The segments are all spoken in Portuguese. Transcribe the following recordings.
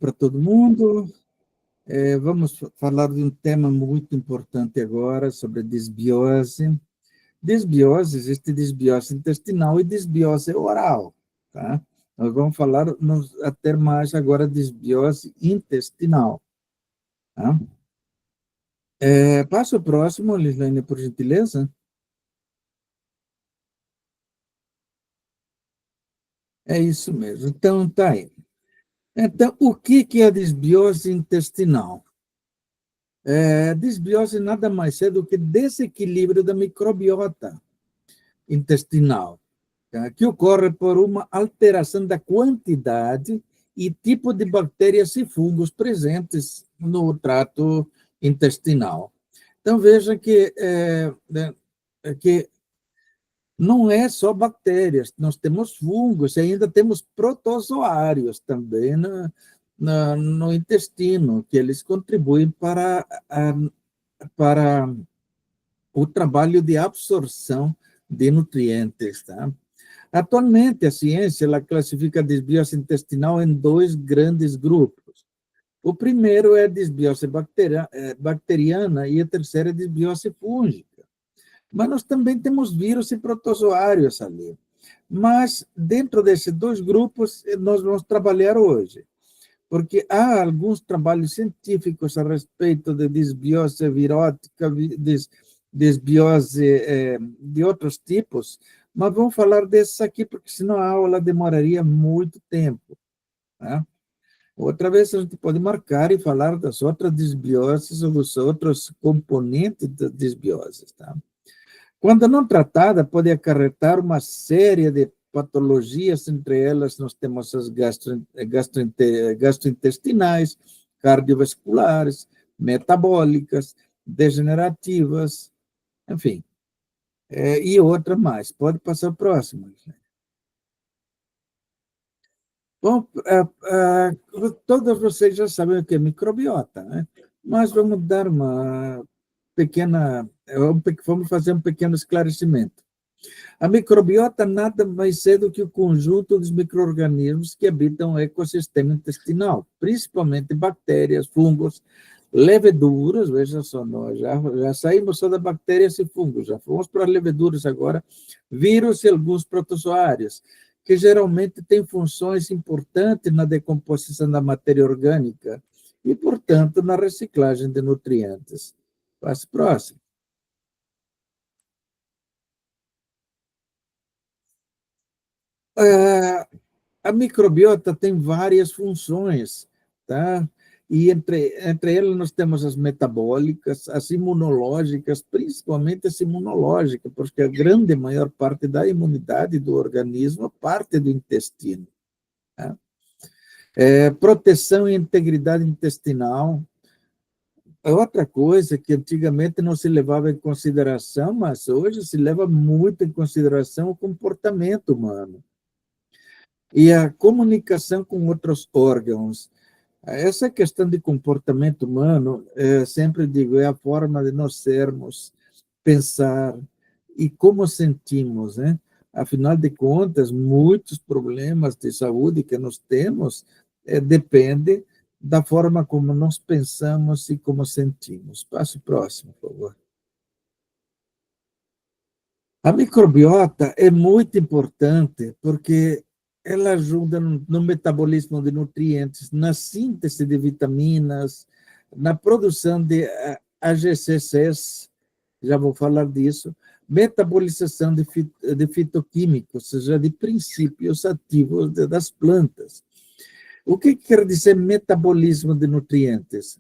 para todo mundo. Vamos falar de um tema muito importante agora, sobre desbiose. Desbiose, existe desbiose intestinal e desbiose oral, tá? Nós vamos falar até mais agora desbiose intestinal, tá? Passa o próximo, Lislaine, por gentileza. É isso mesmo. Então, tá aí. Então, o que é a desbiose intestinal? Desbiose nada mais é do que desequilíbrio da microbiota intestinal, tá? Que ocorre por uma alteração da quantidade e tipo de bactérias e fungos presentes no trato intestinal. Então, veja que não é só bactérias, nós temos fungos e ainda temos protozoários também no intestino, que eles contribuem para o trabalho de absorção de nutrientes, tá? Atualmente, a ciência ela classifica a desbiose intestinal em dois grandes grupos. O primeiro é a desbiose bacteriana e a terceira é a desbiose fúngica. Mas nós também temos vírus e protozoários ali. Mas, dentro desses dois grupos, nós vamos trabalhar hoje, porque há alguns trabalhos científicos a respeito de desbiose virótica, desbiose de outros tipos, mas vamos falar desses aqui, porque senão a aula demoraria muito tempo, né? Outra vez a gente pode marcar e falar das outras desbioses ou dos outros componentes das desbioses, tá? Quando não tratada, pode acarretar uma série de patologias, entre elas nós temos as gastrointestinais, cardiovasculares, metabólicas, degenerativas, enfim, e outra mais. Pode passar o próximo. Bom, todos vocês já sabem o que é microbiota, né? Mas vamos dar uma pequena, vamos fazer um pequeno esclarecimento. A microbiota nada mais é do que o conjunto dos micro-organismos que habitam o ecossistema intestinal, principalmente bactérias, fungos, leveduras, veja só, nós já saímos só da bactérias e fungos, já fomos para as leveduras agora, vírus e alguns protozoários, que geralmente têm funções importantes na decomposição da matéria orgânica e, portanto, na reciclagem de nutrientes. Passe próximo. A microbiota tem várias funções, tá? E entre elas nós temos as metabólicas, as imunológicas, principalmente as imunológicas, porque a grande maior parte da imunidade do organismo parte do intestino, tá? Proteção e integridade intestinal é outra coisa que antigamente não se levava em consideração, mas hoje se leva muito em consideração o comportamento humano. E a comunicação com outros órgãos. Essa questão de comportamento humano, sempre digo, é a forma de nós sermos, pensar e como sentimos, né? Afinal de contas, muitos problemas de saúde que nós temos depende da forma como nós pensamos e como sentimos. Passo próximo, por favor. A microbiota é muito importante porque ela ajuda no metabolismo de nutrientes, na síntese de vitaminas, na produção de AGCCs, já vou falar disso, metabolização de fitoquímicos, ou seja, de princípios ativos das plantas. O que quer dizer metabolismo de nutrientes?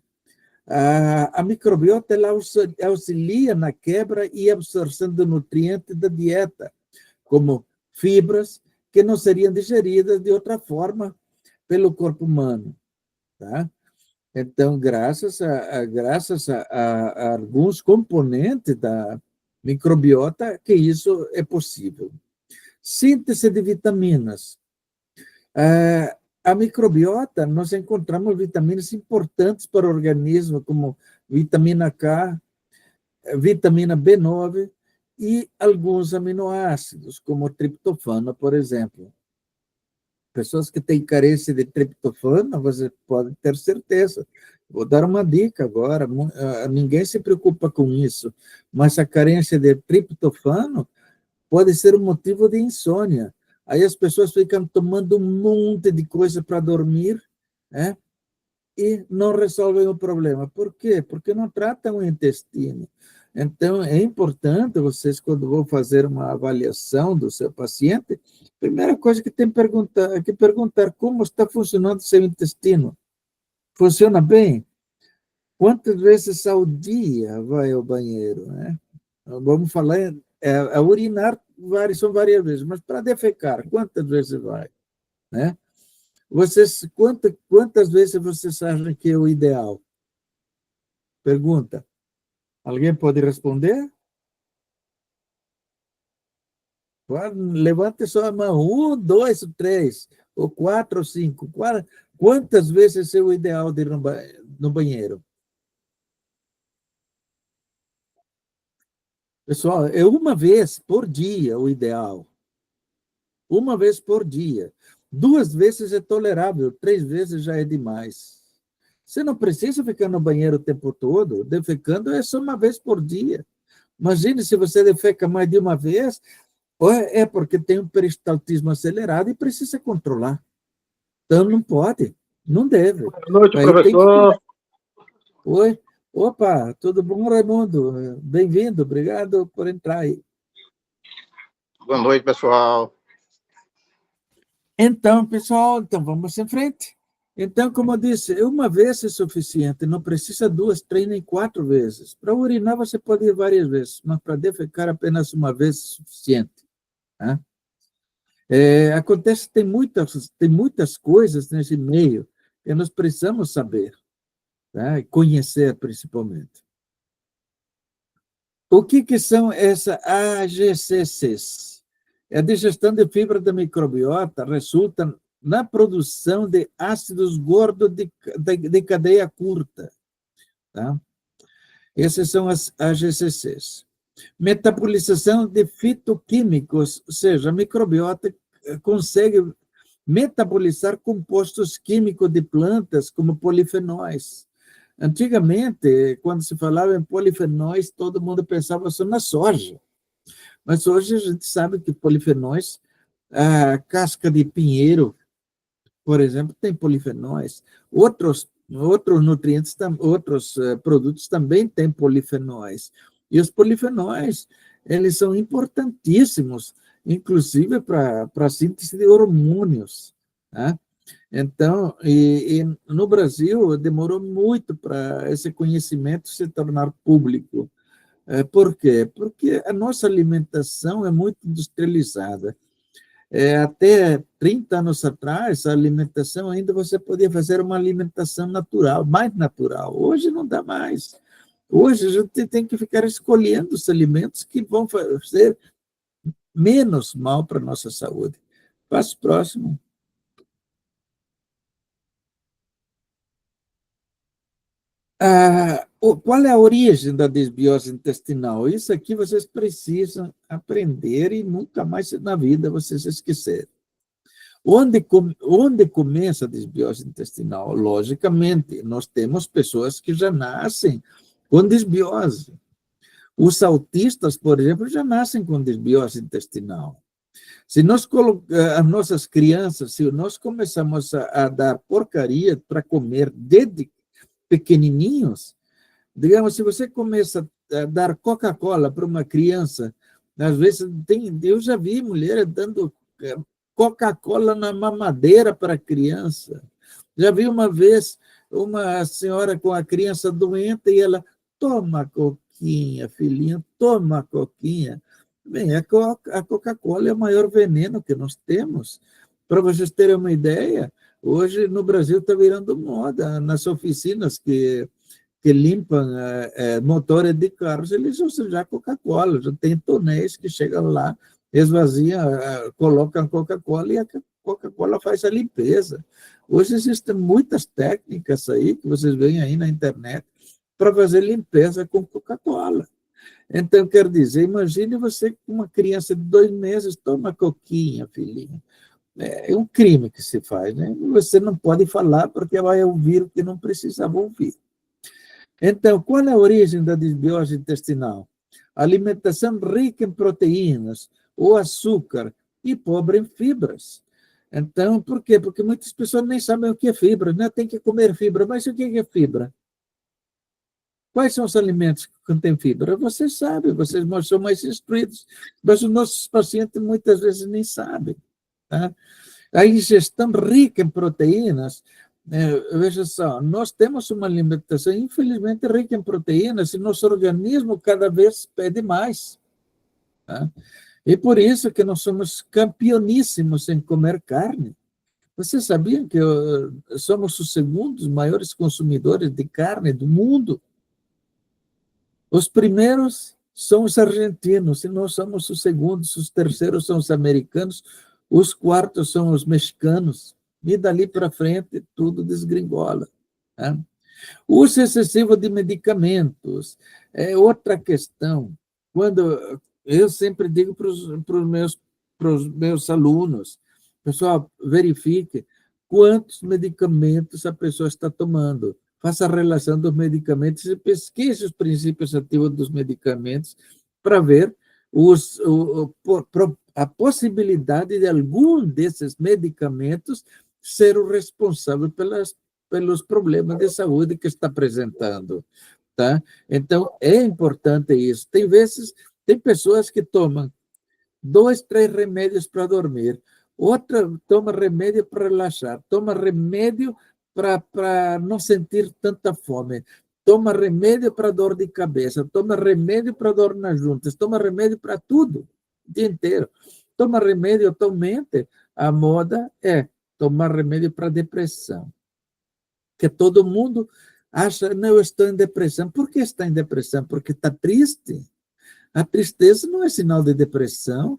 A microbiota ela auxilia na quebra e absorção de nutrientes da dieta, como fibras que não seriam digeridas de outra forma pelo corpo humano, tá? Então, graças a alguns componentes da microbiota que isso é possível. Síntese de vitaminas. A microbiota, nós encontramos vitaminas importantes para o organismo, como vitamina K, vitamina B9 e alguns aminoácidos, como triptofano, por exemplo. Pessoas que têm carência de triptofano, você pode ter certeza. Vou dar uma dica agora, ninguém se preocupa com isso, mas a carência de triptofano pode ser um motivo de insônia. Aí as pessoas ficam tomando um monte de coisa para dormir, né? E não resolvem o problema. Por quê? Porque não tratam o intestino. Então, é importante vocês, quando vão fazer uma avaliação do seu paciente, a primeira coisa que tem que perguntar como está funcionando o seu intestino. Funciona bem? Quantas vezes ao dia vai ao banheiro, né? Vamos falar, urinar são várias vezes, mas para defecar, quantas vezes vai, né? Quantas vezes vocês acham que é o ideal? Pergunta. Alguém pode responder? Levante só a mão. 1, 2, 3, ou 4, ou 5. Quantas vezes é o ideal de ir no banheiro? Pessoal, é uma vez por dia o ideal. Uma vez por dia. 2 vezes é tolerável, 3 vezes já é demais. Você não precisa ficar no banheiro o tempo todo. Defecando é só uma vez por dia. Imagine se você defeca mais de uma vez, ou é porque tem um peristaltismo acelerado e precisa controlar. Então, não pode, não deve. Boa noite, Aí professor. Oi, opa, tudo bom, Raimundo? Bem-vindo, obrigado por entrar aí. Boa noite, pessoal. Então, pessoal, vamos em frente. Então, como eu disse, uma vez é suficiente, não precisa 2, 3, nem 4 vezes. Para urinar, você pode ir várias vezes, mas para defecar apenas uma vez é suficiente. Tá? Acontece que tem muitas coisas nesse meio que nós precisamos saber, tá? E conhecer, principalmente. O que são essas AGCCs? A digestão de fibra da microbiota resulta na produção de ácidos gordos de cadeia curta. Tá? Essas são as AGCCs. Metabolização de fitoquímicos, ou seja, a microbiota consegue metabolizar compostos químicos de plantas, como polifenóis. Antigamente, quando se falava em polifenóis, todo mundo pensava só na soja. Mas hoje a gente sabe que polifenóis, a casca de pinheiro, por exemplo, tem polifenóis. Outros nutrientes, outros produtos também têm polifenóis. E os polifenóis, eles são importantíssimos, inclusive para a síntese de hormônios. Tá? Então, e no Brasil, demorou muito para esse conhecimento se tornar público. Por quê? Porque a nossa alimentação é muito industrializada. Até 30 anos atrás, a alimentação ainda você podia fazer uma alimentação natural, mais natural. Hoje não dá mais. Hoje a gente tem que ficar escolhendo os alimentos que vão fazer menos mal para a nossa saúde. Passo próximo. Qual é a origem da desbiose intestinal? Isso aqui vocês precisam aprender e nunca mais na vida vocês esquecerem. Onde começa a desbiose intestinal? Logicamente, nós temos pessoas que já nascem com desbiose. Os autistas, por exemplo, já nascem com desbiose intestinal. Se nós as nossas crianças, se nós começamos a dar porcaria para comer desde pequenininhos, digamos, se você começa a dar Coca-Cola para uma criança, às vezes eu já vi mulheres dando Coca-Cola na mamadeira para a criança. Já vi uma vez uma senhora com a criança doente e ela, toma coquinha, filhinha, toma coquinha. Bem, a Coca-Cola é o maior veneno que nós temos. Para vocês terem uma ideia, hoje no Brasil está virando moda, nas oficinas que limpam motores de carros, eles usam já Coca-Cola, já tem tonéis que chegam lá, esvaziam, colocam Coca-Cola e a Coca-Cola faz a limpeza. Hoje existem muitas técnicas aí, que vocês veem aí na internet, para fazer limpeza com Coca-Cola. Então, quer dizer, imagine você com uma criança de 2 meses, toma coquinha, filhinha. É um crime que se faz, né? Você não pode falar porque vai ouvir o que não precisava ouvir. Então, qual é a origem da desbiose intestinal? Alimentação rica em proteínas ou açúcar e pobre em fibras. Então, por quê? Porque muitas pessoas nem sabem o que é fibra, né? Tem que comer fibra, mas o que é fibra? Quais são os alimentos que contêm fibra? Você sabe, vocês são mais instruídos, mas os nossos pacientes muitas vezes nem sabem. Tá? A ingestão rica em proteínas, veja só, nós temos uma alimentação, infelizmente, rica em proteínas, e nosso organismo cada vez pede mais. Tá? E por isso que nós somos campeoníssimos em comer carne. Você sabia que somos os segundos maiores consumidores de carne do mundo? Os primeiros são os argentinos, e nós somos os segundos, os terceiros são os americanos, os quartos são os mexicanos, e dali para frente tudo desgringola. Tá? O uso excessivo de medicamentos é outra questão. Quando eu sempre digo para os meus alunos, pessoal, verifique quantos medicamentos a pessoa está tomando. Faça a relação dos medicamentos e pesquise os princípios ativos dos medicamentos para ver a possibilidade de algum desses medicamentos ser o responsável pelos problemas de saúde que está apresentando. Tá? Então, é importante isso. Tem pessoas que tomam 2, 3 remédios para dormir, outra toma remédio para relaxar, toma remédio para não sentir tanta fome, toma remédio para dor de cabeça, toma remédio para dor nas juntas, toma remédio para tudo, o dia inteiro. Toma remédio atualmente, a moda é tomar remédio para depressão. Que todo mundo acha, não, eu estou em depressão. Por que está em depressão? Porque está triste. A tristeza não é sinal de depressão.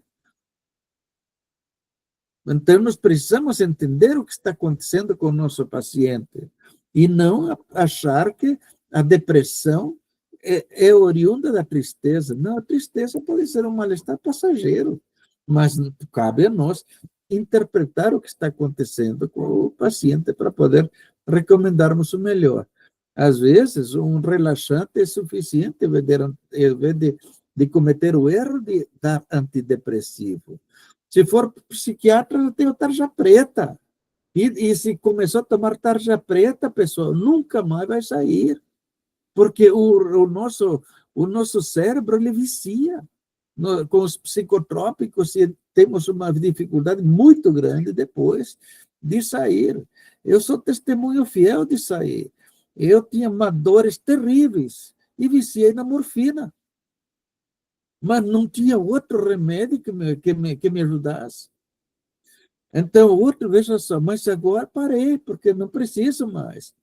Então, nós precisamos entender o que está acontecendo com o nosso paciente e não achar que a depressão é oriunda da tristeza. Não, a tristeza pode ser um mal-estar passageiro, mas cabe a nós interpretar o que está acontecendo com o paciente para poder recomendarmos o melhor. Às vezes, um relaxante é suficiente em vez de cometer o erro de dar antidepressivo. Se for psiquiatra, eu tenho tarja preta. E se começou a tomar tarja preta, pessoal, nunca mais vai sair. Porque o nosso cérebro, ele vicia com os psicotrópicos e temos uma dificuldade muito grande depois de sair. Eu sou testemunho fiel de sair. Eu tinha dores terríveis e viciei na morfina. Mas não tinha outro remédio que me ajudasse. Então, veja só, mas agora parei, porque não preciso mais.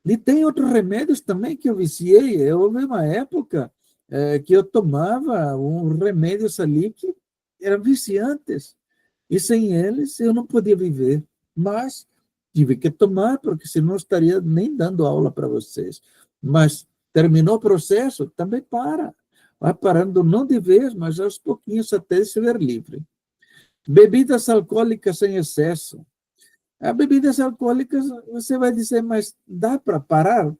E tem outros remédios também que eu viciei. Houve uma época que eu tomava remédios ali que eram viciantes. E sem eles eu não podia viver. Mas tive que tomar, porque senão estaria nem dando aula para vocês. Mas terminou o processo, também para. Vai parando não de vez, mas aos pouquinhos até se ver livre. Bebidas alcoólicas em excesso. As bebidas alcoólicas, você vai dizer, mas dá para parar?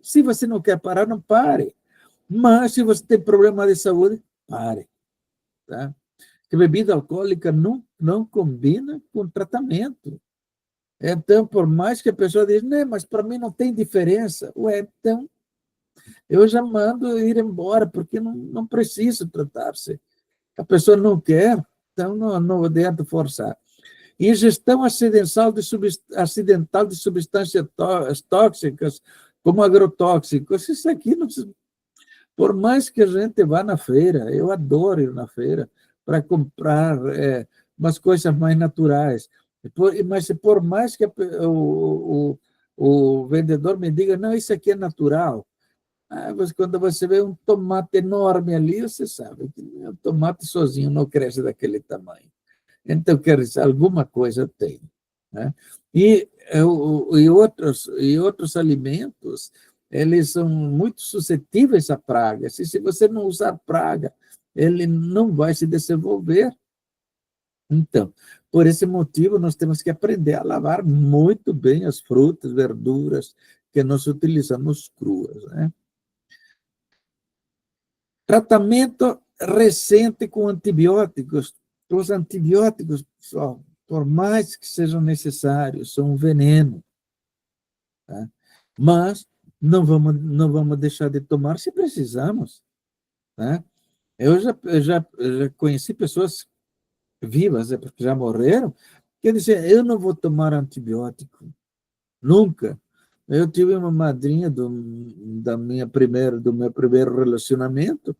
Se você não quer parar, não pare. Mas se você tem problema de saúde, pare. Tá? Porque bebida alcoólica não combina com tratamento. Então, por mais que a pessoa diz, não, mas para mim não tem diferença. Ué, então, eu já mando ir embora, porque não preciso tratar-se. A pessoa não quer, então não adianta forçar. Ingestão acidental de substâncias tóxicas, como agrotóxicos, isso aqui, por mais que a gente vá na feira, eu adoro ir na feira para comprar umas coisas mais naturais, mas por mais que o vendedor me diga, não, isso aqui é natural, mas quando você vê um tomate enorme ali, você sabe que o tomate sozinho não cresce daquele tamanho. Então, quer dizer, alguma coisa tem. Né? E outros alimentos, eles são muito suscetíveis a pragas. E se você não usar praga, ele não vai se desenvolver. Então, por esse motivo, nós temos que aprender a lavar muito bem as frutas, verduras que nós utilizamos cruas, né? Tratamento recente com antibióticos. Os antibióticos, pessoal, por mais que sejam necessários, são um veneno, tá? Mas não vamos deixar de tomar se precisamos, tá? Eu já conheci pessoas vivas, porque já morreram, que diziam, eu não vou tomar antibiótico, nunca. Eu tive uma madrinha do meu primeiro relacionamento,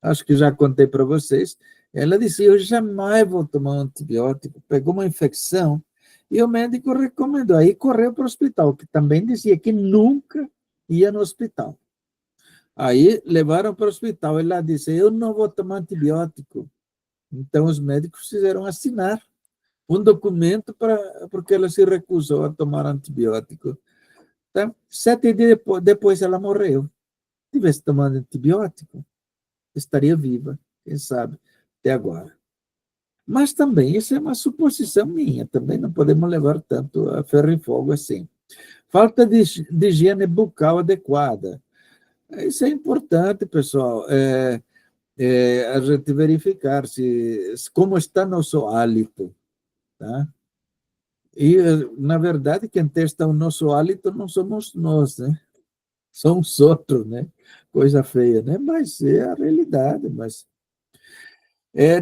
acho que já contei para vocês, ela disse, eu jamais vou tomar um antibiótico, pegou uma infecção, e o médico recomendou, aí correu para o hospital, que também dizia que nunca ia no hospital. Aí levaram para o hospital, ela disse, eu não vou tomar antibiótico. Então os médicos fizeram assinar um documento porque ela se recusou a tomar antibiótico. Então, 7 dias depois ela morreu. Se tivesse tomado antibiótico, estaria viva, quem sabe, até agora. Mas também, isso é uma suposição minha, também não podemos levar tanto a ferro e fogo assim. Falta de higiene bucal adequada. Isso é importante, pessoal, a gente verificar como está nosso hálito, tá? E, na verdade, quem testa o nosso hálito não somos nós, né? São os outros, né? Coisa feia, né? Mas é a realidade, mas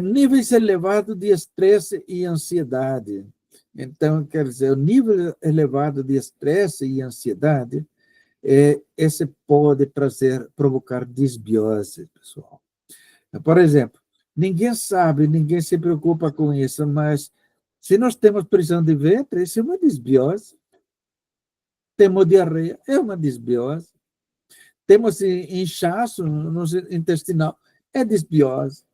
níveis elevados de estresse e ansiedade. Então, quer dizer, o nível elevado de estresse e ansiedade, esse pode provocar desbiose, pessoal. Por exemplo, ninguém sabe, ninguém se preocupa com isso, mas se nós temos prisão de ventre, isso é uma desbiose. Temos diarreia, é uma desbiose. Temos inchaço no intestinal, é desbiose.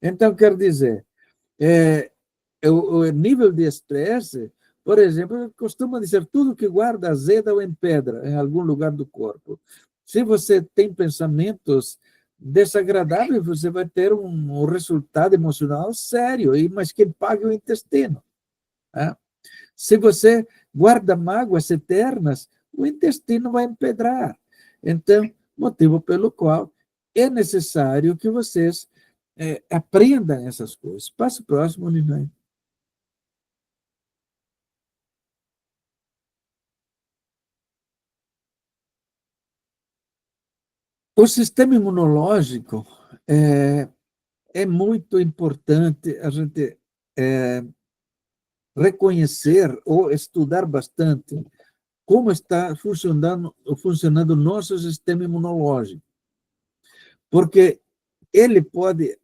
Então, quer dizer, o nível de estresse, por exemplo, costuma dizer tudo que guarda azeda ou empedra em algum lugar do corpo. Se você tem pensamentos desagradáveis, você vai ter um resultado emocional sério, mas quem paga é o intestino. Né? Se você guarda mágoas eternas, o intestino vai empedrar. Então, motivo pelo qual é necessário que vocês aprendam essas coisas. Passo próximo, Linaia. O sistema imunológico é muito importante a gente reconhecer ou estudar bastante como está funcionando o nosso sistema imunológico, porque ele pode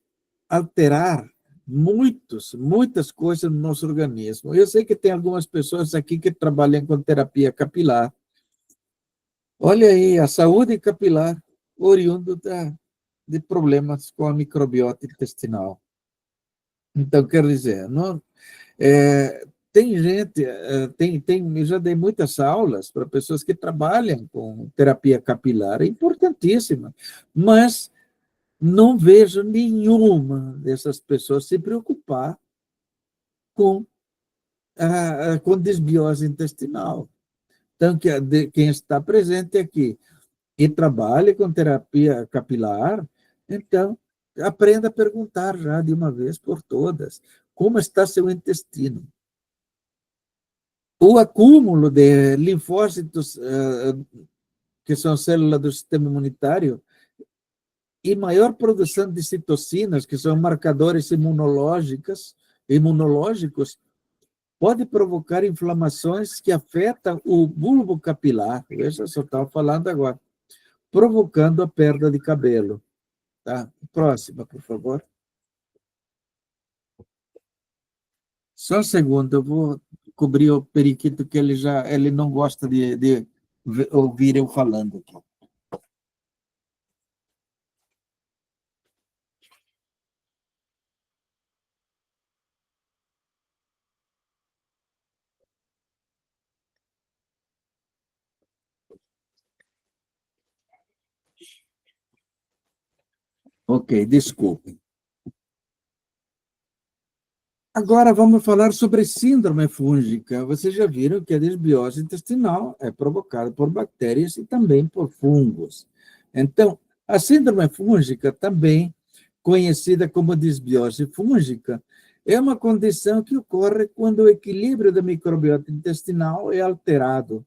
alterar muitas coisas no nosso organismo. Eu sei que tem algumas pessoas aqui que trabalham com terapia capilar. Olha aí, a saúde capilar oriundo de problemas com a microbiota intestinal. Então, quer dizer, não, tem gente, eu já dei muitas aulas para pessoas que trabalham com terapia capilar, é importantíssima, mas não vejo nenhuma dessas pessoas se preocupar com, com desbiose intestinal. Então, quem está presente aqui e trabalha com terapia capilar, então, aprenda a perguntar já de uma vez por todas, como está seu intestino? O acúmulo de linfócitos, que são células do sistema imunitário, e maior produção de citocinas, que são marcadores imunológicos, pode provocar inflamações que afetam o bulbo capilar, veja, só estava falando agora, provocando a perda de cabelo. Tá? Próxima, por favor. Só um segundo, eu vou cobrir o periquito, que ele não gosta de ouvir eu falando aqui. Ok, desculpe. Agora vamos falar sobre síndrome fúngica. Vocês já viram que a desbiose intestinal é provocada por bactérias e também por fungos. Então, a síndrome fúngica, também conhecida como desbiose fúngica, é uma condição que ocorre quando o equilíbrio da microbiota intestinal é alterado,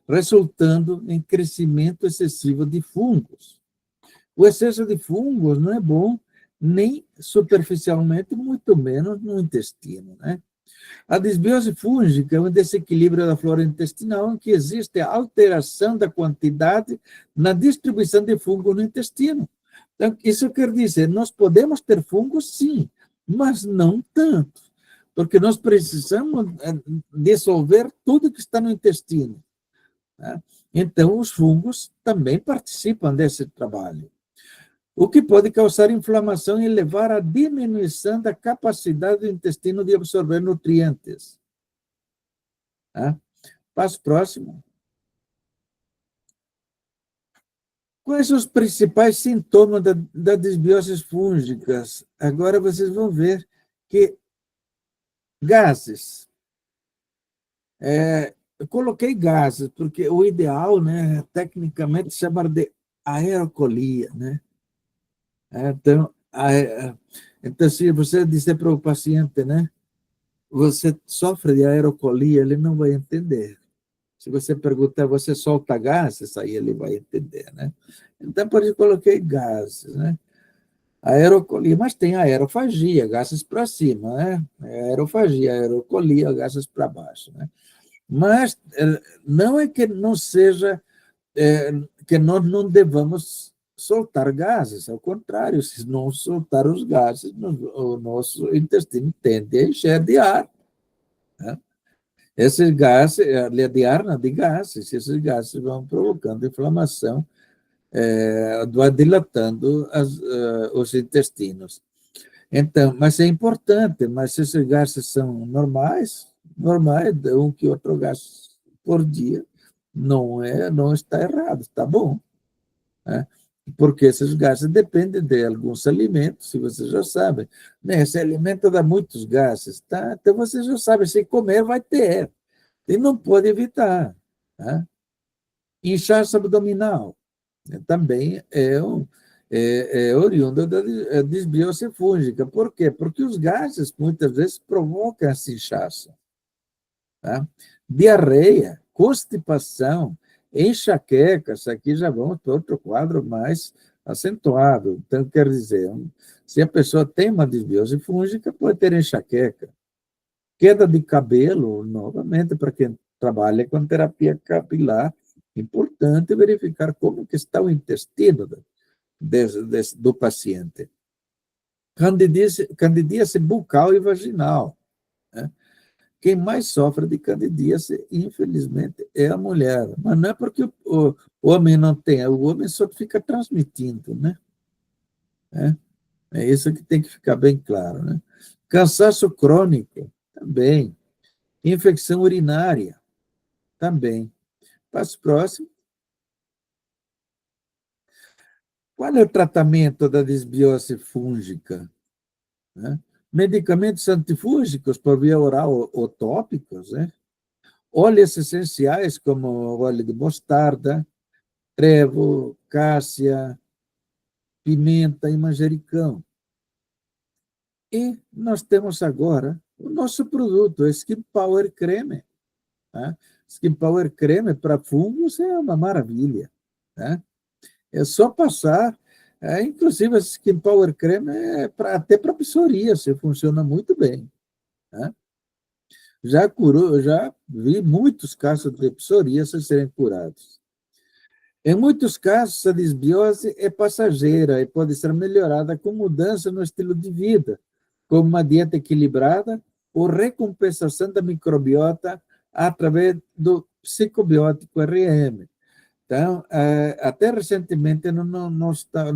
resultando em crescimento excessivo de fungos. O excesso de fungos não é bom nem superficialmente, muito menos no intestino, né? A desbiose fúngica é um desequilíbrio da flora intestinal em que existe a alteração da quantidade na distribuição de fungos no intestino. Então, isso quer dizer, nós podemos ter fungos, sim, mas não tanto, porque nós precisamos dissolver tudo que está no intestino, né? Então, os fungos também participam desse trabalho, o que pode causar inflamação e levar à diminuição da capacidade do intestino de absorver nutrientes. Tá? Passo próximo. Quais os principais sintomas da desbioses fúngicas? Agora vocês vão ver que gases. Eu coloquei gases, porque o ideal, né, tecnicamente, chamar de aerocolia, né? Então, se você disser para o paciente, né, você sofre de aerocolia, ele não vai entender. Se você perguntar, você solta gases, aí ele vai entender, né? Então, por isso eu coloquei gases, né? Aerocolia, mas tem aerofagia, gases para cima, né? Aerofagia, aerocolia, gases para baixo, né? Mas não é que não seja, que nós não devamos soltar gases, ao contrário, se não soltar os gases, o nosso intestino tende a encher de ar, né? Esses gases, de ar, não, de gases, esses gases vão provocando inflamação, vai dilatando os intestinos. Então, mas é importante, mas se esses gases são normais, um que outro gás por dia, não está errado, está bom, né? Porque esses gases dependem de alguns alimentos, se você já sabe, né? Esse alimento dá muitos gases, tá? Então você já sabe, se comer vai ter, e não pode evitar, tá? Inchaço abdominal também é oriundo da desbiose fúngica. Por quê? Porque os gases muitas vezes provocam esse inchaço, tá? Diarreia, constipação, enxaquecas, aqui já vamos para outro quadro mais acentuado. Então, quer dizer, se a pessoa tem uma desbiose fúngica, pode ter enxaqueca. Queda de cabelo, novamente, para quem trabalha com terapia capilar, importante verificar como que está o intestino do paciente. Candidíase bucal e vaginal, né? Quem mais sofre de candidíase, infelizmente, é a mulher. Mas não é porque o homem não tem, o homem só fica transmitindo, né? É isso que tem que ficar bem claro, né? Cansaço crônico, também. Infecção urinária, também. Passo próximo. Qual é o tratamento da desbiose fúngica, né? Medicamentos antifúngicos por via oral ou tópicos, né? Óleos essenciais como óleo de mostarda, trevo, cássia, pimenta e manjericão. E nós temos agora o nosso produto, o Skin Power Creme, né? Skin Power Creme para fungos é uma maravilha, né? É só passar, inclusive esse Skin Power Creme até para psoríase, funciona muito bem, né? Já curou, já vi muitos casos de psoríase serem curados. Em muitos casos, a desbiose é passageira e pode ser melhorada com mudança no estilo de vida, como uma dieta equilibrada ou recompensação da microbiota através do psicobiótico RM. Então, até recentemente eu não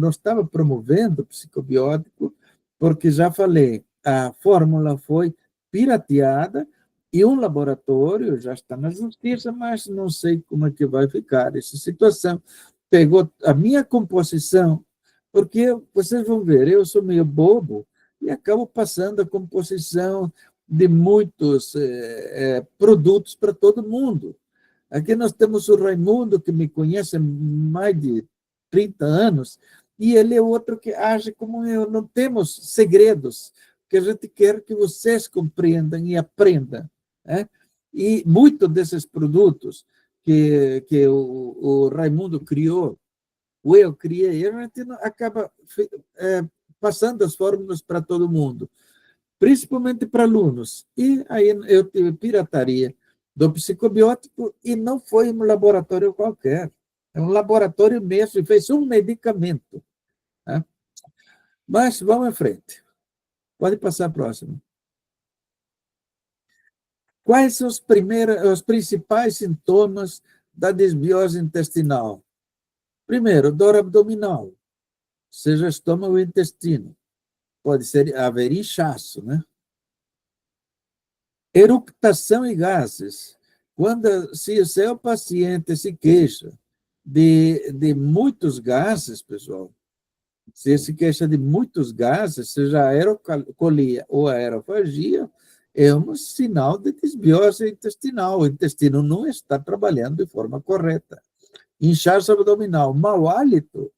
estava promovendo o psicobiótico, porque já falei, a fórmula foi pirateada e um laboratório já está na justiça, mas não sei como é que vai ficar essa situação. Pegou a minha composição, porque vocês vão ver, eu sou meio bobo, e acabam passando a composição de muitos produtos para todo mundo. Aqui nós temos o Raimundo, que me conhece há mais de 30 anos, e ele é outro que age como eu. Não temos segredos, que a gente quer que vocês compreendam e aprendam. Né? E muitos desses produtos que o Raimundo criou, ou eu criei, a gente acaba passando as fórmulas para todo mundo, principalmente para alunos. E aí eu tive pirataria do psicobiótico e não foi um laboratório qualquer. É um laboratório mesmo, e fez um medicamento. Né? Mas vamos em frente. Pode passar a próxima. Quais são os principais sintomas da desbiose intestinal? Primeiro, dor abdominal, seja estômago ou intestino. Pode haver inchaço, né? Eructação e gases. Se o seu paciente se queixa de muitos gases, pessoal, se se queixa de muitos gases, seja aerocolia ou aerofagia, é um sinal de desbiose intestinal. O intestino não está trabalhando de forma correta. Inchaço abdominal, mau hálito,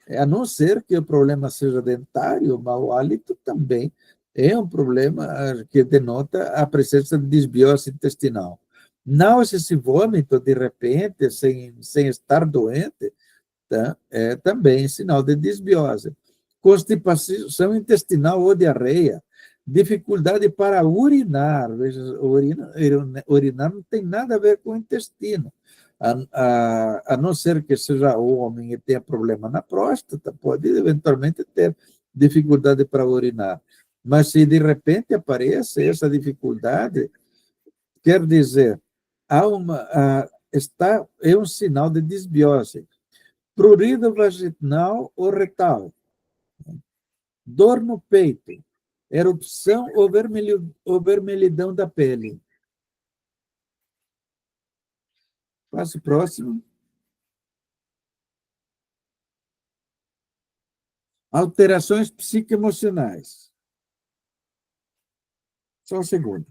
a não ser que o problema seja dentário, o mau hálito também é um problema que denota a presença de desbiose intestinal. Náuseas e vômito, de repente, sem estar doente, tá? É também sinal de desbiose. Constipação intestinal ou diarreia, dificuldade para urinar. Veja, urinar não tem nada a ver com o intestino. A não ser que seja homem e tenha problema na próstata, pode eventualmente ter dificuldade para urinar. Mas se de repente aparece essa dificuldade, quer dizer, é um sinal de desbiose. Prurido vaginal ou retal, dor no peito, erupção ou vermelhidão da pele. Passo próximo. Alterações psicoemocionais. Só um segundo.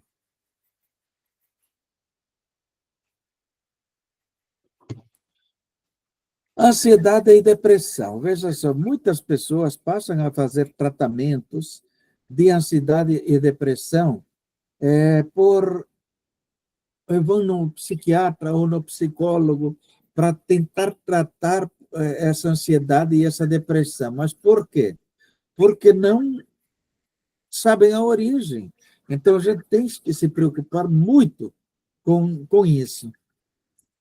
Ansiedade e depressão. Veja só, muitas pessoas passam a fazer tratamentos de ansiedade e depressão vão no psiquiatra ou no psicólogo para tentar tratar essa ansiedade e essa depressão. Mas por quê? Porque não sabem a origem. Então, a gente tem que se preocupar muito com isso.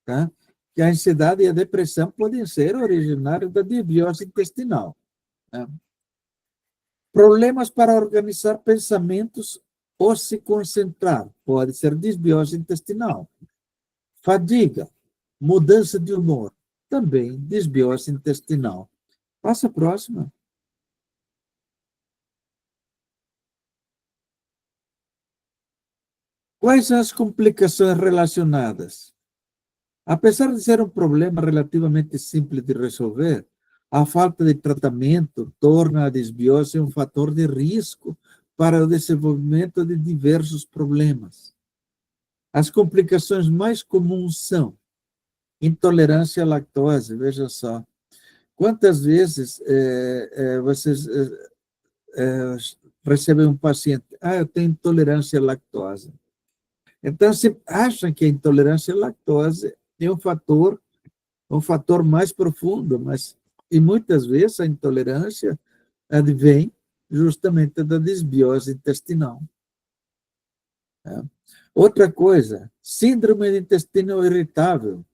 Tá? Que a ansiedade e a depressão podem ser originárias da desbiose intestinal. Tá? Problemas para organizar pensamentos ou se concentrar, pode ser desbiose intestinal. Fadiga, mudança de humor, também desbiose intestinal. Passa a próxima. Quais são as complicações relacionadas? Apesar de ser um problema relativamente simples de resolver, a falta de tratamento torna a desbiose um fator de risco para o desenvolvimento de diversos problemas. As complicações mais comuns são intolerância à lactose. Veja só, quantas vezes vocês recebem um paciente, eu tenho intolerância à lactose. Então, se acham que a intolerância à lactose é um fator mais profundo, e muitas vezes a intolerância advém justamente da desbiose intestinal. Outra coisa, síndrome de intestino irritável,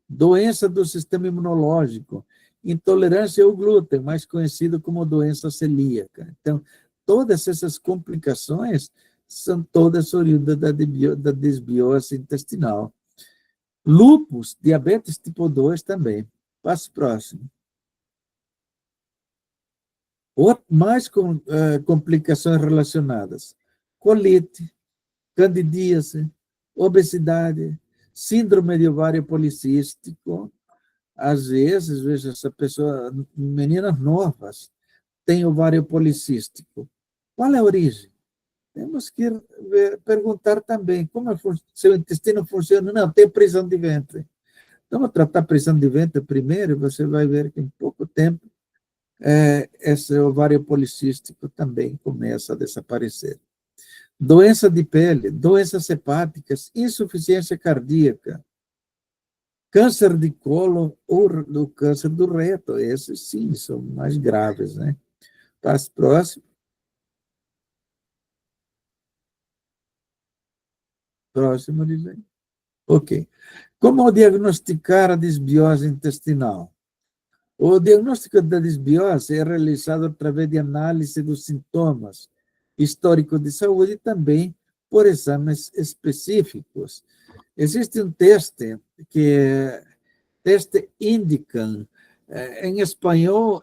doença do sistema imunológico, intolerância ao glúten, mais conhecido como doença celíaca. Então, todas essas complicações são todas oriundas da desbiose intestinal. Lúpus, diabetes tipo 2 também. Passo próximo. Mais complicações relacionadas. Colite, candidíase, obesidade, síndrome de ovário policístico. Às vezes, veja, essa pessoa, meninas novas, têm ovário policístico. qual é a origem? Temos que perguntar também como seu intestino funciona. Não, tem prisão de ventre. Então, vou tratar prisão de ventre primeiro, e você vai ver que em pouco tempo esse ovário policístico também começa a desaparecer. Doença de pele, doenças hepáticas, insuficiência cardíaca, câncer de colo ou do câncer do reto. Esses, sim, são mais graves, né? Passo próximo. Próximo, Lisei. Ok. Como diagnosticar a desbiose intestinal? O diagnóstico da desbiose é realizado através de análise dos sintomas, histórico de saúde e também por exames específicos. Existe um teste que é teste INDICAM. Em espanhol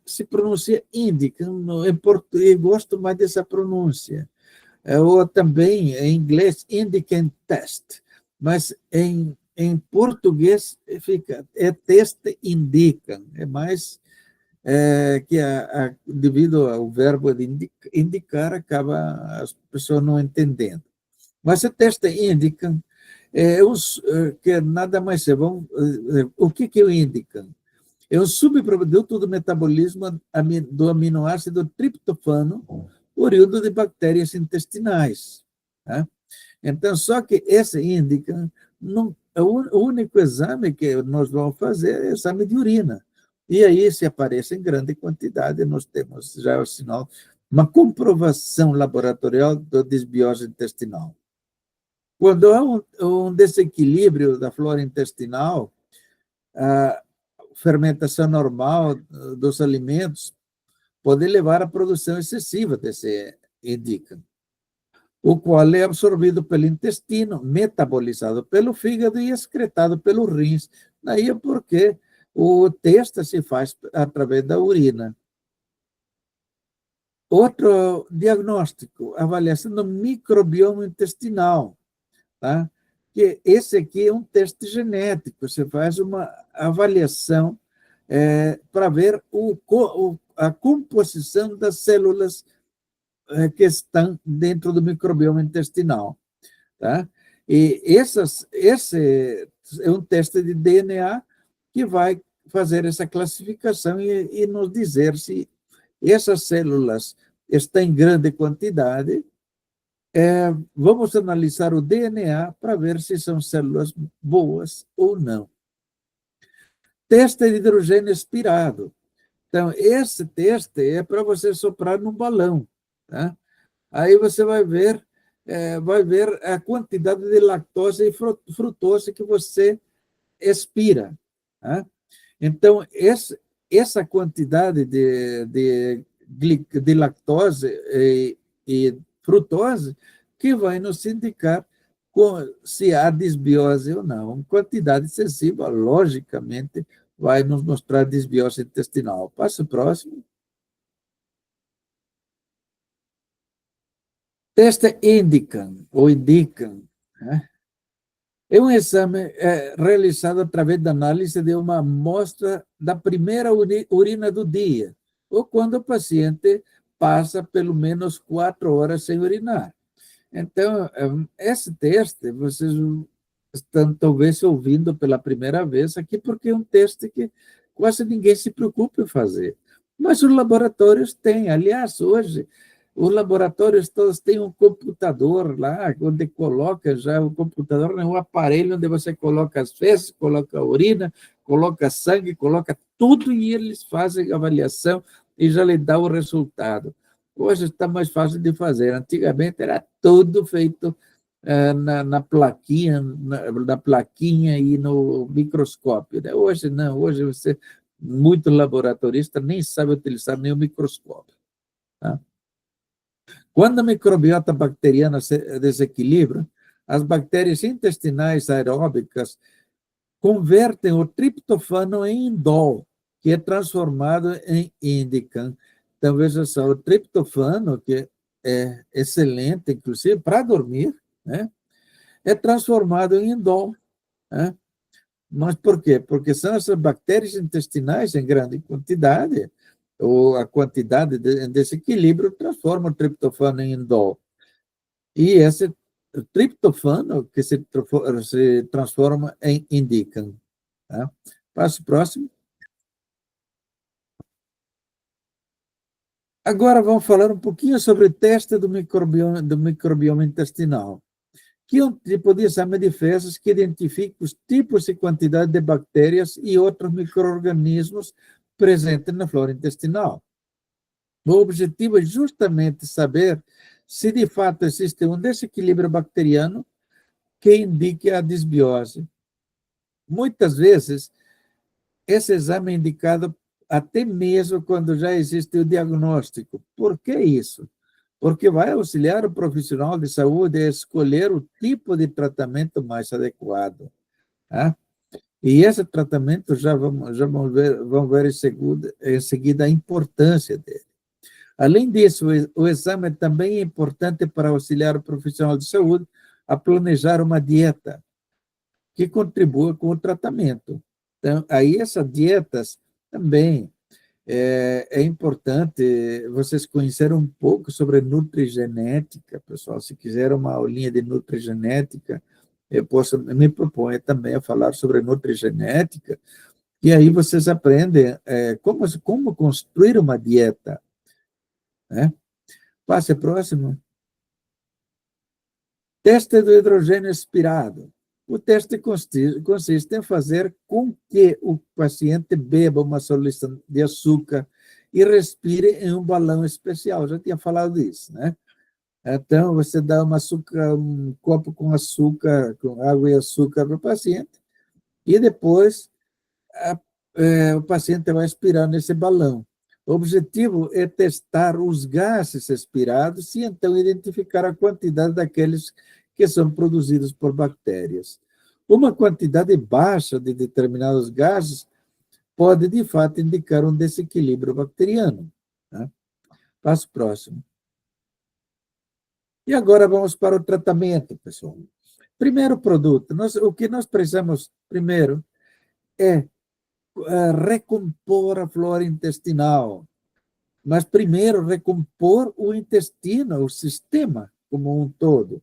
se pronuncia INDICAM, em português gosto mais dessa pronúncia. Ou também em inglês INDICAM Test, mas em português fica, teste indicam, é mais que devido ao verbo de indicar, acaba as pessoas não entendendo. Mas o teste indicam que nada mais é. O que é o indicam? É um subproduto do metabolismo do aminoácido triptofano, oriundo de bactérias intestinais. Tá? Então, só que esse indica, não, o único exame que nós vamos fazer é o exame de urina. E aí, se aparece em grande quantidade, nós temos já o sinal, uma comprovação laboratorial da desbiose intestinal. Quando há um desequilíbrio da flora intestinal, a fermentação normal dos alimentos pode levar à produção excessiva desse indica, o qual é absorvido pelo intestino, metabolizado pelo fígado e excretado pelos rins. Daí é porque o teste se faz através da urina. Outro diagnóstico, avaliação do microbioma intestinal, tá? Que esse aqui é um teste genético, você faz uma avaliação para ver a composição das células que estão dentro do microbioma intestinal. Tá? E esse é um teste de DNA que vai fazer essa classificação e nos dizer se essas células estão em grande quantidade. Vamos analisar o DNA para ver se são células boas ou não. Teste de hidrogênio expirado. Então, esse teste é para você soprar num balão. Tá? Aí você vai ver a quantidade de lactose e frutose que você expira. Tá? Então, essa quantidade de lactose e frutose que vai nos indicar se há desbiose ou não. Quantidade excessiva, logicamente, vai nos mostrar desbiose intestinal. Passo próximo. Teste indicam, ou indicam, né? É um exame realizado através da análise de uma amostra da primeira urina do dia, ou quando o paciente passa pelo menos 4 horas sem urinar. Então, esse teste, vocês estão talvez ouvindo pela primeira vez aqui, porque é um teste que quase ninguém se preocupa em fazer. Mas os laboratórios têm. Aliás, hoje, os laboratórios todos têm um computador lá, onde coloca já o computador, é um aparelho onde você coloca as fezes, coloca a urina, coloca sangue, coloca tudo e eles fazem a avaliação e já lhe dá o resultado. Hoje está mais fácil de fazer. Antigamente era tudo feito na plaquinha e no microscópio. Né? Hoje não, hoje você, muito laboratorista, nem sabe utilizar nem o microscópio. Tá? Quando a microbiota bacteriana se desequilibra, as bactérias intestinais aeróbicas convertem o triptofano em indol, que é transformado em índicam. Então, veja só, o triptofano, que é excelente, inclusive, para dormir, né, é transformado em indol. Né? Mas por quê? Porque são essas bactérias intestinais em grande quantidade ou a quantidade de desequilíbrio, transforma o triptofano em indol. E esse triptofano que se transforma em indican. Tá? Passo próximo. Agora vamos falar um pouquinho sobre o teste do microbioma intestinal, que é um tipo de exame de fezes que identifica os tipos e quantidade de bactérias e outros micro-organismos presentes na flora intestinal. O objetivo é justamente saber se de fato existe um desequilíbrio bacteriano que indique a disbiose. Muitas vezes, esse exame é indicado até mesmo quando já existe o diagnóstico. Por que isso? Porque vai auxiliar o profissional de saúde a escolher o tipo de tratamento mais adequado. Tá? E esse tratamento já vamos ver em seguida a importância dele. Além disso, o exame também é importante para auxiliar o profissional de saúde a planejar uma dieta que contribua com o tratamento. Então, aí essas dietas também é importante vocês conhecerem um pouco sobre nutrigenética, pessoal. Se quiser uma aulinha de nutrigenética, eu me proponho também a falar sobre nutrigenética, e aí vocês aprendem como construir uma dieta, né? Passe próximo. Teste do hidrogênio expirado. O teste consiste em fazer com que o paciente beba uma solução de açúcar e respire em um balão especial. Já tinha falado disso, né? Então, você dá um copo com açúcar, com água e açúcar para o paciente, e depois o paciente vai expirar nesse balão. O objetivo é testar os gases expirados e, então, identificar a quantidade daqueles que são produzidos por bactérias. Uma quantidade baixa de determinados gases pode, de fato, indicar um desequilíbrio bacteriano. Tá? Passo próximo. E agora vamos para o tratamento, pessoal. Primeiro produto, o que nós precisamos primeiro é recompor a flora intestinal. Mas primeiro recompor o intestino, o sistema como um todo.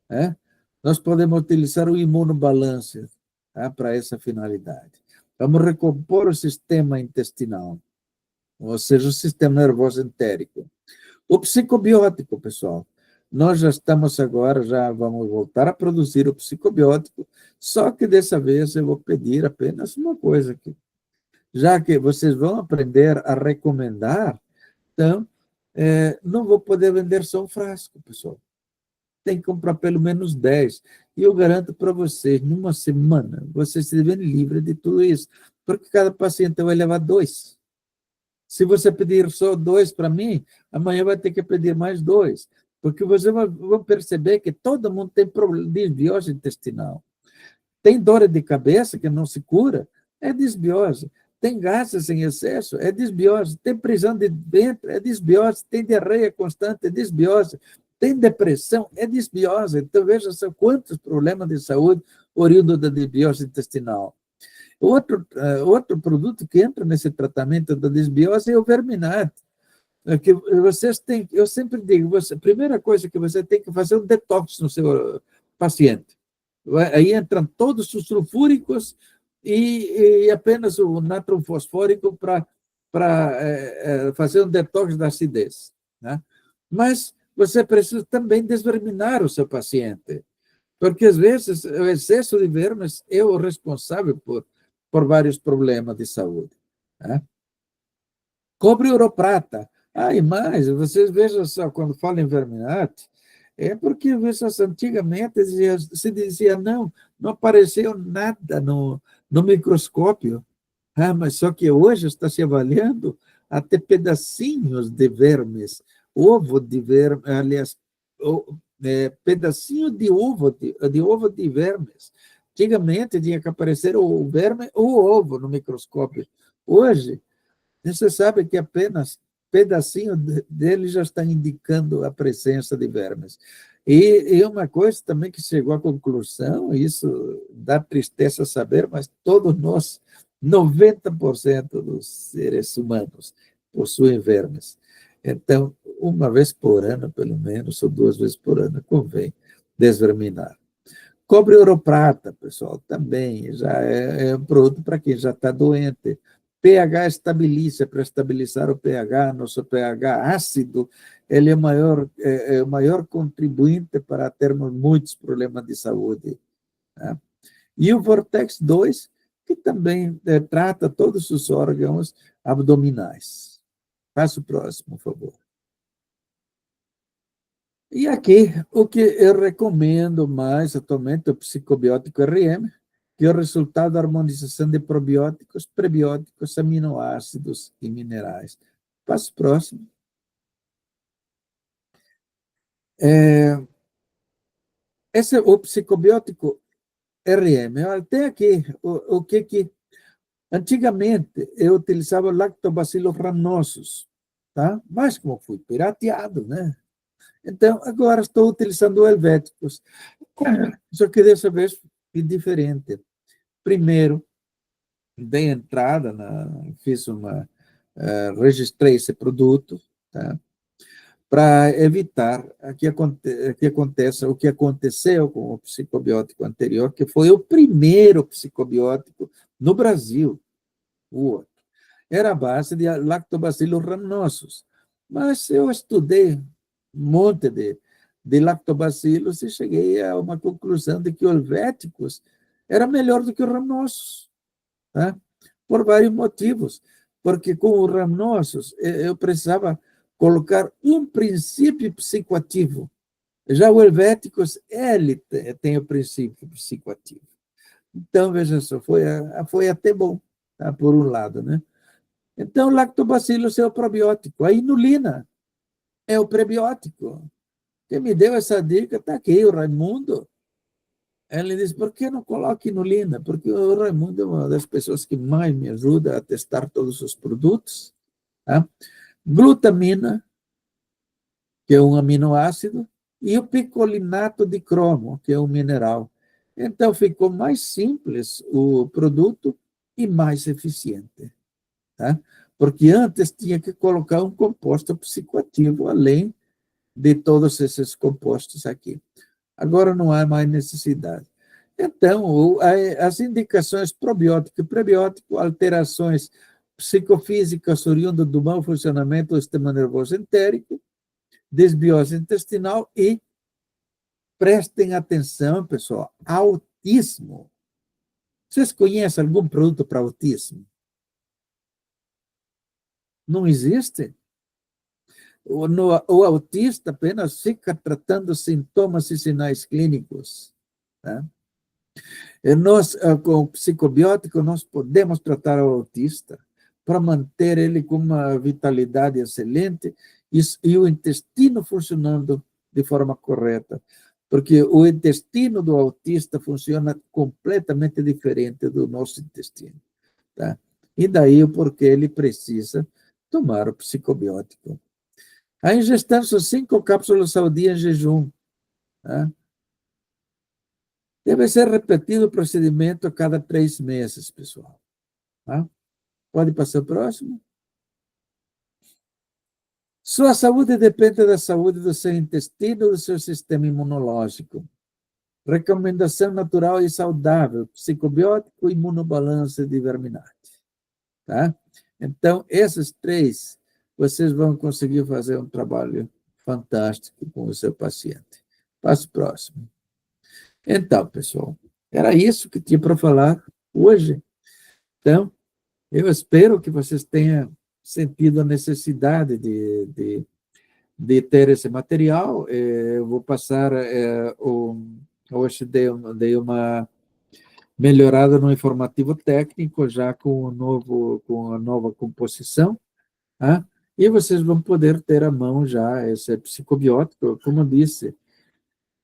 Né? Nós podemos utilizar o imunobalance, tá, para essa finalidade. Vamos recompor o sistema intestinal, ou seja, o sistema nervoso entérico. O psicobiótico, pessoal. Nós já estamos agora, já vamos voltar a produzir o psicobiótico, só que dessa vez eu vou pedir apenas uma coisa aqui. Já que vocês vão aprender a recomendar, então, não vou poder vender só um frasco, pessoal. Tem que comprar pelo menos 10. E eu garanto para vocês, numa semana, vocês se verem livres de tudo isso, porque cada paciente vai levar 2. Se você pedir só 2 para mim, amanhã vai ter que pedir mais 2, porque você vai perceber que todo mundo tem problema de desbiose intestinal. Tem dor de cabeça que não se cura, é desbiose. Tem gases em excesso, é desbiose. Tem prisão de ventre, é desbiose. Tem diarreia constante, é desbiose. Tem depressão, é desbiose. Então, veja só quantos problemas de saúde oriundos da desbiose intestinal. Outro produto que entra nesse tratamento da desbiose é o verminato. Que vocês têm, eu sempre digo, a primeira coisa que você tem que fazer é um detox no seu paciente. Aí entram todos os sulfúricos e apenas o natro fosfórico para fazer um detox da acidez. Né? Mas você precisa também desverminar o seu paciente, porque às vezes o excesso de vermes é o responsável por vários problemas de saúde. Né? Cobre ouro-prata. E mais, vocês vejam só, quando falam em verminato, é porque antigamente se dizia, não apareceu nada no microscópio. Mas só que hoje está se avaliando até pedacinhos de vermes, ovo de vermes, aliás, pedacinho de ovo de vermes. Antigamente tinha que aparecer o verme ou o ovo no microscópio. Hoje, você sabe que apenas pedacinho dele já está indicando a presença de vermes. E uma coisa também que chegou à conclusão, isso dá tristeza saber, mas todos nós, 90% dos seres humanos, possuem vermes. Então, uma vez por ano, pelo menos, ou 2 vezes por ano, convém desverminar. Cobre ouro prata, pessoal, também já é um produto para quem já está doente. pH estabiliza, para estabilizar o pH, nosso pH ácido, ele é o maior contribuinte para termos muitos problemas de saúde. Tá? E o Vortex 2, que também trata todos os órgãos abdominais. Passo o próximo, por favor. E aqui, o que eu recomendo mais atualmente é o psicobiótico RM, que é o resultado da harmonização de probióticos, prebióticos, aminoácidos e minerais. Passo próximo. Esse é o psicobiótico RM. Tem aqui o que antigamente eu utilizava lactobacillus rhamnosus, tá? Mas como fui pirateado, né? Então, agora estou utilizando helvéticos. Só que dessa vez é diferente. Primeiro, dei entrada, registrei esse produto, tá? Para evitar que aconteça o que aconteceu com o psicobiótico anterior, que foi o primeiro psicobiótico no Brasil, o outro. Era a base de lactobacillus rhamnosus. Mas eu estudei um monte de lactobacilos e cheguei a uma conclusão de que o helvéticos era melhor do que o rhamnosus, tá? Por vários motivos. Porque com o rhamnosus eu precisava colocar um princípio psicoativo. Já o helvéticos, ele tem o princípio psicoativo. Então, veja só, foi até bom, tá? Por um lado, né? Então, lactobacillus é o probiótico. A inulina é o prebiótico. Quem me deu essa dica está aqui, o Raimundo. Ele disse, por que não coloque inulina? Porque o Raimundo é uma das pessoas que mais me ajuda a testar todos os produtos. Tá? Glutamina, que é um aminoácido, e o picolinato de cromo, que é um mineral. Então, ficou mais simples o produto e mais eficiente. Tá? Porque antes tinha que colocar um composto psicoativo, além de todos esses compostos aqui. Agora não há mais necessidade. Então, as indicações probiótico e prebiótico, alterações psicofísicas oriundas do mau funcionamento do sistema nervoso entérico, desbiose intestinal e, prestem atenção, pessoal, autismo. Vocês conhecem algum produto para autismo? Não existe? O autista apenas fica tratando sintomas e sinais clínicos. Tá? Nós, com o psicobiótico, nós podemos tratar o autista para manter ele com uma vitalidade excelente e o intestino funcionando de forma correta. Porque o intestino do autista funciona completamente diferente do nosso intestino. Tá? E daí o porquê ele precisa tomar o psicobiótico. A ingestão são 5 cápsulas ao dia em jejum. Tá? Deve ser repetido o procedimento a cada 3 meses, pessoal. Tá? Pode passar o próximo. Sua saúde depende da saúde do seu intestino e do seu sistema imunológico. Recomendação natural e saudável, psicobiótico, imunobalança de verminate. Tá? Então, esses 3, vocês vão conseguir fazer um trabalho fantástico com o seu paciente. Passo próximo. Então, pessoal, era isso que tinha para falar hoje. Então, eu espero que vocês tenham sentido a necessidade de ter esse material. Eu vou passar, hoje dei uma melhorada no informativo técnico, já com a nova composição, tá? E vocês vão poder ter à mão já esse psicobiótico, como eu disse,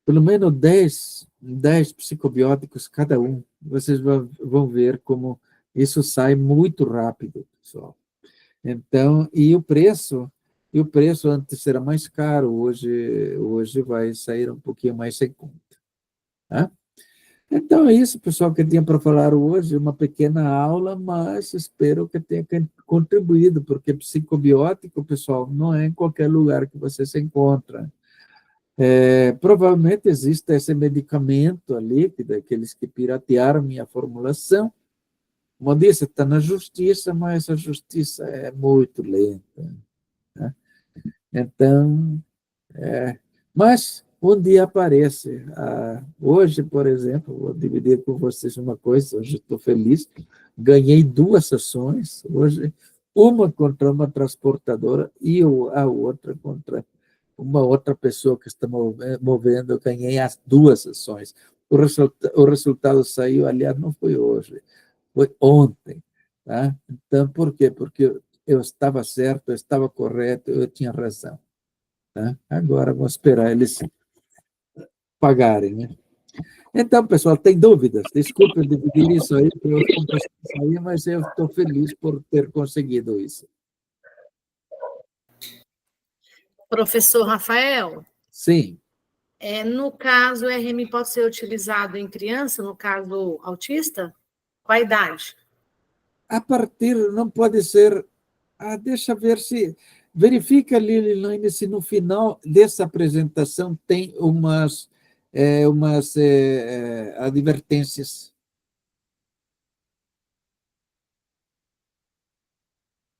pelo menos 10 psicobióticos cada um. Vocês vão ver como isso sai muito rápido, pessoal. Então, e o preço antes era mais caro, hoje vai sair um pouquinho mais em conta. Tá? Então, é isso, pessoal, que eu tinha para falar hoje, uma pequena aula, mas espero que tenha contribuído, porque psicobiótico, pessoal, não é em qualquer lugar que você se encontra. Provavelmente existe esse medicamento ali, daqueles que piratearam minha formulação. Como eu disse, está na justiça, mas a justiça é muito lenta, né? Então, mas um dia aparece. Hoje, por exemplo, vou dividir com vocês uma coisa, hoje estou feliz, ganhei 2 sessões, hoje, uma contra uma transportadora e a outra contra uma outra pessoa que está movendo, eu ganhei as 2 sessões. O resultado saiu, aliás, não foi hoje, foi ontem. Tá? Então, por quê? Porque eu estava certo, eu estava correto, eu tinha razão. Tá? Agora, vamos esperar eles pagarem. Né? Então, pessoal, tem dúvidas? Desculpe eu dividir isso aí, porque eu não preciso sair, mas eu estou feliz por ter conseguido isso. Professor Rafael, Sim. No caso, o RM pode ser utilizado em criança, no caso autista? Qual a idade? A partir, não pode ser. Deixa ver se. Verifica, Liliane, se no final dessa apresentação tem umas advertências.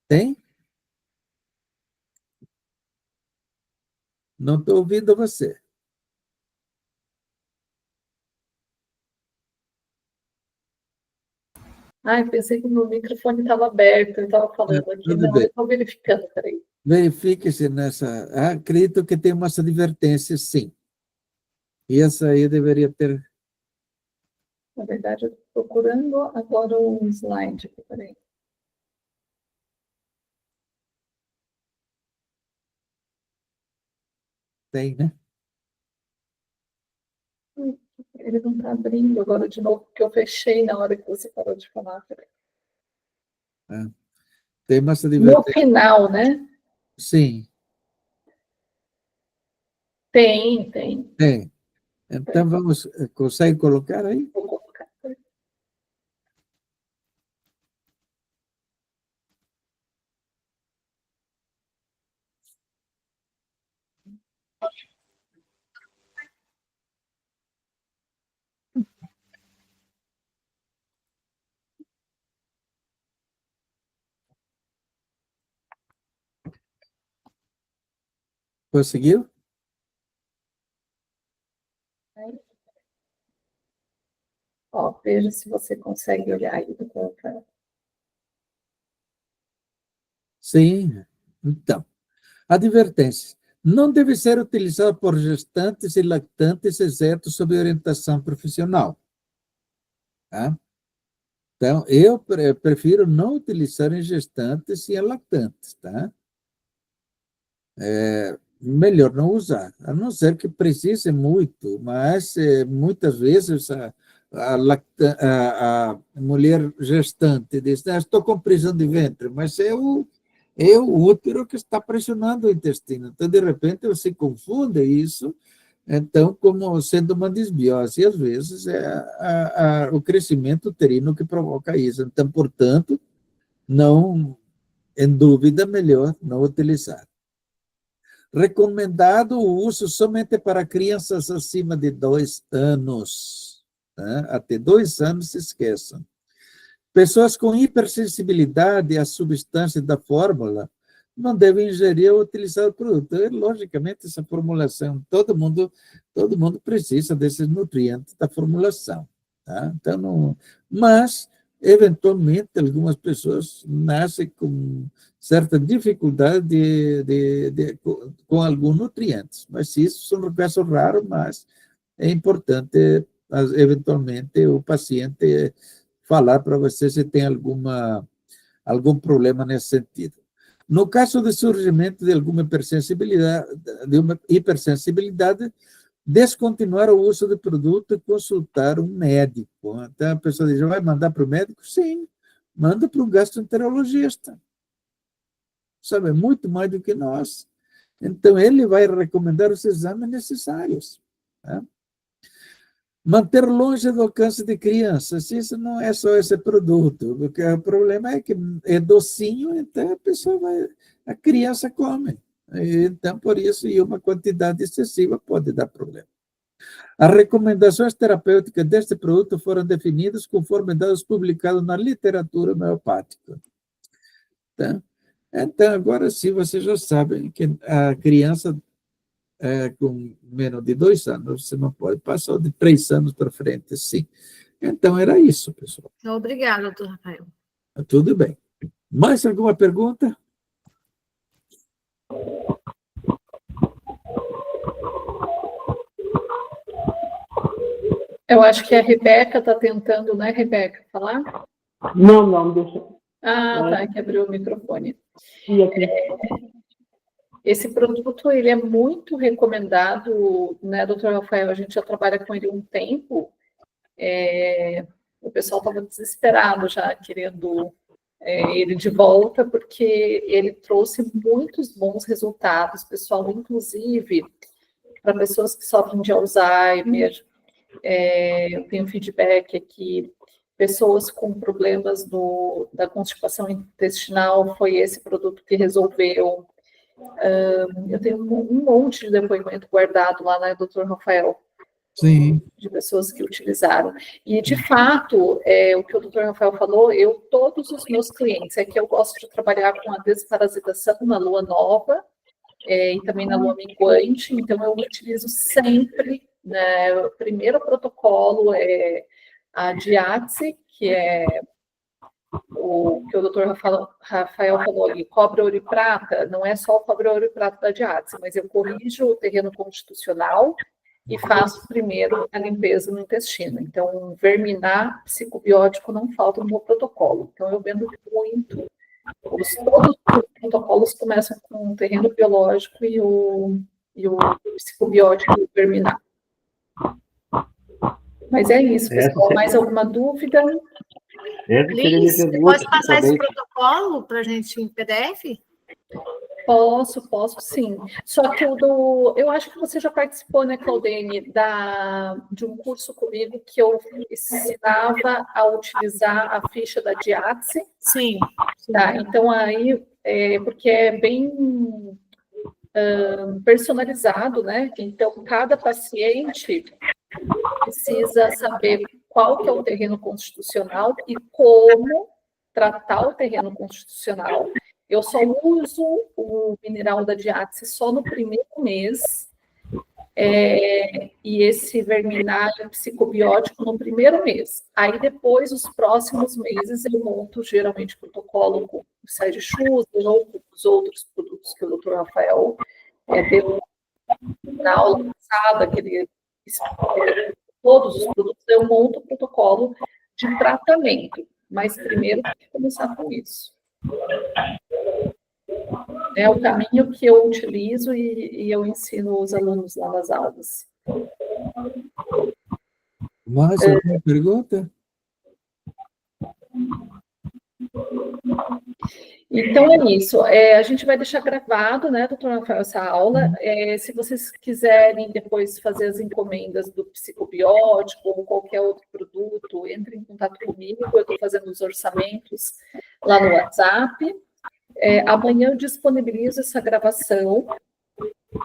Tem? Não estou ouvindo você. Ai, pensei que o meu microfone estava aberto, eu estava falando aqui. Tudo Não, bem. eu estou verificando, peraí. Verifique-se nessa. Acredito que tem umas advertências, sim. E essa aí deveria ter. Na verdade, eu estou procurando agora um slide aqui, peraí. Tem, né? Ele não está abrindo agora de novo, porque eu fechei na hora que você parou de falar. Peraí. Tem umas No advertências. final, né? Sim, Tem. tem. Então, vamos. Consegue colocar aí? Vou colocar. Conseguiu? Ó, veja se você consegue olhar aí do contra. Sim. Então, advertência. Não deve ser utilizado por gestantes e lactantes, exceto sob orientação profissional. Tá? Então, eu prefiro não utilizar em gestantes e em lactantes. Tá? Melhor não usar, a não ser que precise muito, mas muitas vezes a mulher gestante diz, estou com prisão de ventre, mas é o útero que está pressionando o intestino. Então, de repente, se confunde isso, então, como sendo uma desbiose, e às vezes é o crescimento uterino que provoca isso. Então, portanto, não, em dúvida, melhor não utilizar. Recomendado o uso somente para crianças acima de 2 anos. Né? Até 2 anos, se esqueçam. Pessoas com hipersensibilidade às substâncias da fórmula não devem ingerir ou utilizar o produto. Logicamente, essa formulação, todo mundo precisa desses nutrientes da formulação. Tá? Então, não, mas, eventualmente, algumas pessoas nascem com certa dificuldade com alguns nutrientes. Mas isso são casos raros, mas é importante, eventualmente, o paciente falar para você se tem algum problema nesse sentido. No caso de surgimento de uma hipersensibilidade, descontinuar o uso do produto e consultar um médico. Então, a pessoa diz, vai mandar para o médico? Sim, manda para o gastroenterologista. Sabe muito mais do que nós. Então, ele vai recomendar os exames necessários. Tá? manter longe do alcance de crianças. Isso não é só esse produto, porque o problema é que é docinho, então a criança come. Então, por isso, e uma quantidade excessiva pode dar problema. As recomendações terapêuticas deste produto foram definidas conforme dados publicados na literatura homeopática. Tá? Então, agora sim, vocês já sabem que a criança com menos de 2 anos, você não pode passar de 3 anos para frente, sim. Então, era isso, pessoal. Obrigada, doutor Rafael. Tudo bem. Mais alguma pergunta? Eu acho que a Rebeca está tentando, né, Rebeca, falar? Não, deixa. Tá, que abriu o microfone. E aqui? Esse produto, ele é muito recomendado, né, doutor Rafael? A gente já trabalha com ele há um tempo. O pessoal estava desesperado já, querendo ele de volta, porque ele trouxe muitos bons resultados, pessoal, inclusive para pessoas que sofrem de Alzheimer. Eu tenho feedback aqui, pessoas com problemas da constipação intestinal, foi esse produto que resolveu. Eu tenho um monte de depoimento guardado lá, né, doutor Rafael? Sim. De pessoas que utilizaram. E, de fato, o que o doutor Rafael falou, todos os meus clientes, que eu gosto de trabalhar com a desparasitação na lua nova, e também na lua minguante, então eu utilizo sempre, né, o primeiro protocolo é a diátese, que é o que o doutor Rafael falou ali, cobre, ouro e prata, não é só o cobre, ouro e prata da diátese, mas eu corrijo o terreno constitucional e faço primeiro a limpeza no intestino. Então, verminar psicobiótico não falta no meu protocolo. Então, eu vendo muito. Todos os protocolos começam com o terreno biológico e o psicobiótico verminar. Mas é isso, pessoal. Mais alguma dúvida? Liz, você pode passar esse protocolo para a gente em PDF? Posso sim. Só que eu acho que você já participou, né, Claudene, de um curso comigo que eu ensinava a utilizar a ficha da diátese. Sim. Tá, então aí, porque é bem personalizado, né? Então, cada paciente precisa saber qual que é o terreno constitucional e como tratar o terreno constitucional. Eu só uso o mineral da diátese só no primeiro mês, e esse verminário psicobiótico no primeiro mês. Aí, depois, os próximos meses, eu monto, geralmente, protocolo com o sais de Schuster ou com os outros produtos que o doutor Rafael deu na aula passada, que ele todos os produtos, eu monto o protocolo de tratamento, mas primeiro tem que começar com isso. É o caminho que eu utilizo e eu ensino os alunos lá nas aulas. Mais alguma pergunta? Então, é isso. A gente vai deixar gravado, né, doutor Rafael, essa aula. Se vocês quiserem depois fazer as encomendas do psicobiótico ou qualquer outro produto, entre em contato comigo. Eu estou fazendo os orçamentos lá no WhatsApp. Amanhã eu disponibilizo essa gravação.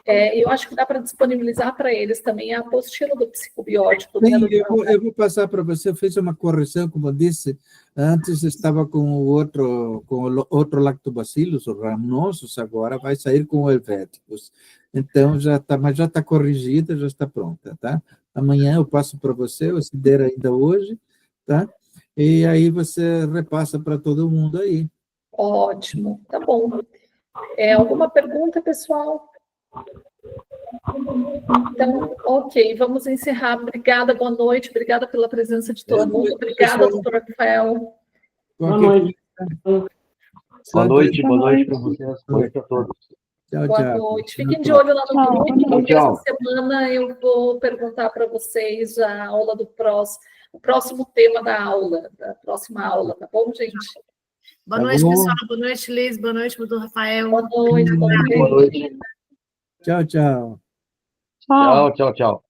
Eu acho que dá para disponibilizar para eles também a apostila do psicobiótico. Sim, né, eu vou passar para você. Eu fiz uma correção, como eu disse. Antes estava com o outro lactobacillus, o rhamnosus, agora vai sair com o helvéticus. Então, mas já está corrigida, já está pronta, tá? Amanhã eu passo para você, eu se der ainda hoje, tá? E aí você repassa para todo mundo aí. Ótimo, tá bom. Alguma pergunta, pessoal? Então, ok, vamos encerrar. Obrigada, boa noite, obrigada pela presença de todo mundo. Obrigada, doutor Rafael. Boa noite. Boa noite para vocês. Boa noite a todos. Tchau, Boa tchau. noite. Fiquem de olho lá no grupo, porque Tchau. essa semana eu vou perguntar para vocês a aula o próximo tema da próxima aula, tá bom, gente? Boa noite, pessoal. Boa noite, Liz. Boa noite, doutor Rafael. Boa noite. Boa noite. Tchau, tchau. Tchau.